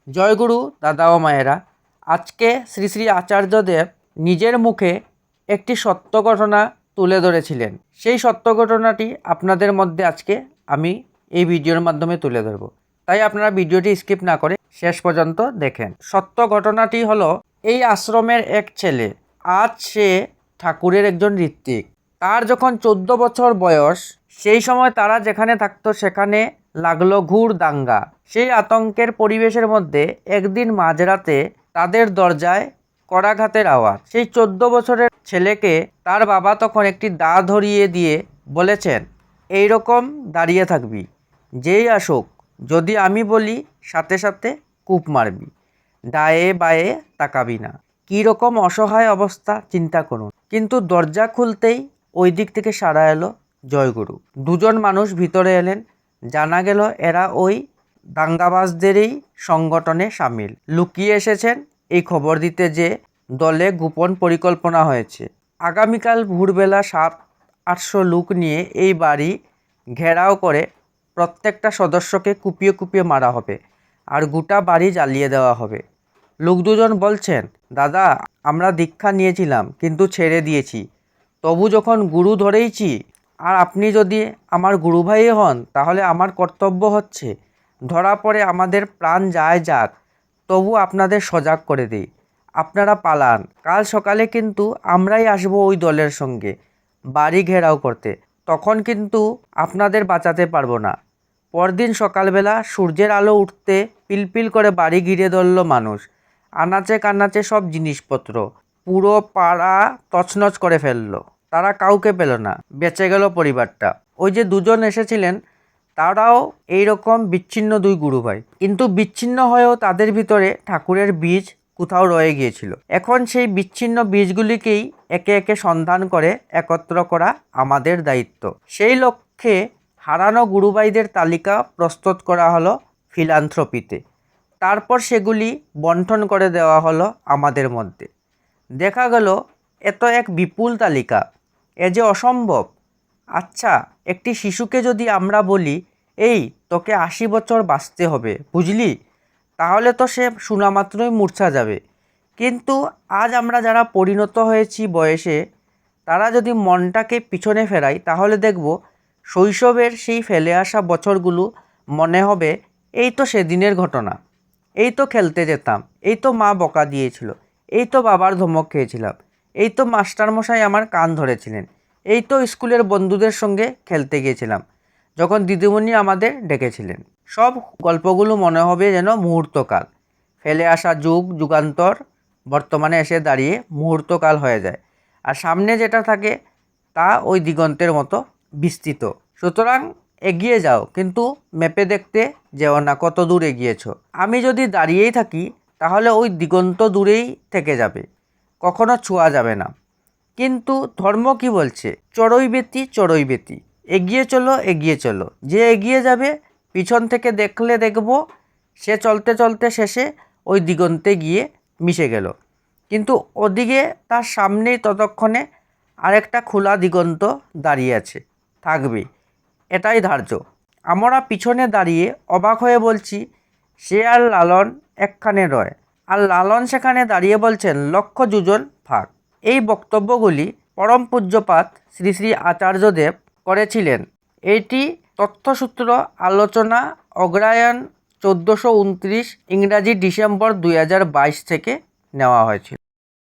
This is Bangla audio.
জয়গুরু দাদা ও মায়েরা, আজকে শ্রী শ্রী আচার্যদেব নিজের মুখে একটি সত্য ঘটনা তুলে ধরেছিলেন। সেই সত্য ঘটনাটি আপনাদের মধ্যে আজকে আমি এই ভিডিওর মাধ্যমে তুলে ধরব, তাই আপনারা ভিডিওটি স্কিপ না করে শেষ পর্যন্ত দেখেন। সত্য ঘটনাটি হলো, এই আশ্রমের এক ছেলে, আজ সে ঠাকুরের একজন ঋত্বিক। তার যখন 14 বছর বয়স, সেই সময় তারা যেখানে থাকতো সেখানে লাগলো ঘুর দাঙ্গা। সেই আতঙ্কের পরিবেশের মধ্যে একদিন মাঝরাতে তাদের দরজায় করাঘাতের আওয়াজ। সেই 14 বছরের ছেলেকে তার বাবা তখন একটি দা ধরিয়ে দিয়ে বলেছেন, এই রকম দাঁড়িয়ে থাকবি, যেই আসুক যদি আমি বলি সাথে সাথে কূপ মারবি, ডায়ে বায়ে তাকাবি না। কী রকম অসহায় অবস্থা চিন্তা করুন। কিন্তু দরজা খুলতেই ওই দিক থেকে সাড়া এলো জয়গুরু। দুজন মানুষ ভিতরে এলেন। জানা গেল এরা ওই দাঙ্গাবাজদেরই সংগঠনে সামিল। লুকিয়ে এসেছেন এই খবর দিতে যে দলে গোপন পরিকল্পনা হয়েছে। আগামীকাল ভোরবেলা 700-800 লোক নিয়ে এই বাড়ি ঘেরাও করে প্রত্যেকটা সদস্যকে কুপিয়ে কুপিয়ে মারা হবে আর গোটা বাড়ি জ্বালিয়ে দেওয়া হবে। লোক দুজন বলছেন, দাদা আমরা দীক্ষা নিয়েছিলাম কিন্তু ছেড়ে দিয়েছি, তবু যখন গুরু ধরেইছি, আর আপনি যদি আমার গুরু ভাই হন তাহলে আমার কর্তব্য হচ্ছে ধরা পড়ে আমাদের প্রাণ যায় যাক, তবু আপনাদের সজাগ করে দিই, আপনারা পালান। কাল সকালে কিন্তু আমরাই আসবো ওই দলের সঙ্গে বাড়ি ঘেরাও করতে, তখন কিন্তু আপনাদের বাঁচাতে পারবো না। পরদিন সকালবেলা সূর্যের আলো উঠতে পিলপিল করে বাড়ি ঘিরে ধরল মানুষ। আনাচে কানাচে সব জিনিসপত্র, পুরো পাড়া তছনছ করে ফেললো। তারা কাউকে পেল না, বেঁচে গেল পরিবারটা। ওই যে দুজন এসেছিলেন তারাও এইরকম বিচ্ছিন্ন দুই গুরু ভাই, কিন্তু বিচ্ছিন্ন হয়েও তাদের ভিতরে ঠাকুরের বীজ কোথাও রয়ে গিয়েছিল। এখন সেই বিচ্ছিন্ন বীজগুলিকেই একে একে সন্ধান করে একত্র করা আমাদের দায়িত্ব। সেই লক্ষ্যে হারানো গুরুভাইদের তালিকা প্রস্তুত করা হলো ফিলান্থ্রপিতে। তারপর সেগুলি বন্টন করে দেওয়া হলো আমাদের মধ্যে। দেখা গেল এত এক বিপুল তালিকা, এ যে অসম্ভব। আচ্ছা, একটি শিশুকে যদি আমরা বলি, এই তোকে 80 বছর বাঁচতে হবে বুঝলি, তাহলে তো সে শোনা মাত্রই মূর্ছা যাবে। কিন্তু আজ আমরা যারা পরিণত হয়েছি বয়সে, তারা যদি মনটাকে পিছনে ফেরাই তাহলে দেখব শৈশবের সেই ফেলে আসা বছরগুলো মনে হবে এই তো সেদিনের ঘটনা, এই তো খেলতে যেতাম, এই তো মা বকা দিয়েছিল, এই তো বাবার ধমক খেয়েছিলাম, এই তো মাস্টারমশাই আমার কান ধরেছিলেন, এই তো স্কুলের বন্ধুদের সঙ্গে খেলতে গিয়েছিলাম, যখন দিদিমণি আমাদের ডেকেছিলেন। সব গল্পগুলো মনে হবে যেন মুহূর্তকাল। ফেলে আসা যুগ যুগান্তর বর্তমানে এসে দাঁড়িয়ে মুহূর্তকাল হয়ে যায়, আর সামনে যেটা থাকে তা ওই দিগন্তের মতো বিস্তৃত। সুতরাং এগিয়ে যাও, কিন্তু ম্যাপে দেখতে যেও না কত দূর এগিয়েছো। আমি যদি দাঁড়িয়েই থাকি তাহলে ওই দিগন্ত দূরেই থেকে যাবে, কখনো ছোঁয়া যাবে না। কিন্তু ধর্ম কি বলছে? চড়ুইবেতি চড়ুইবেতি, এগিয়ে চলো এগিয়ে চলো। যে এগিয়ে যাবে পিছন থেকে দেখলে দেখব সে চলতে চলতে শেষে ওই দিগন্তে গিয়ে মিশে গেল, কিন্তু ওদিকে তার সামনেই ততক্ষণে আরেকটা খোলা দিগন্ত দাঁড়িয়ে আছে, থাকবে, এটাই ধার্য। আমরা পিছনে দাঁড়িয়ে অবাক হয়ে বলছি, সে আর লালন একখানে রয়, আর লালন সেখানে দাঁড়িয়ে বলছেন লক্ষ যোজন ফাঁক। এই বক্তব্যগুলি পরম পূজ্যপাদ শ্রী শ্রী আচার্যদেব করেছিলেন। এটি তথ্যসূত্র আলোচনা অগ্রহায়ণ 1429 ইংরাজি ডিসেম্বর 2022 থেকে নেওয়া হয়েছিল।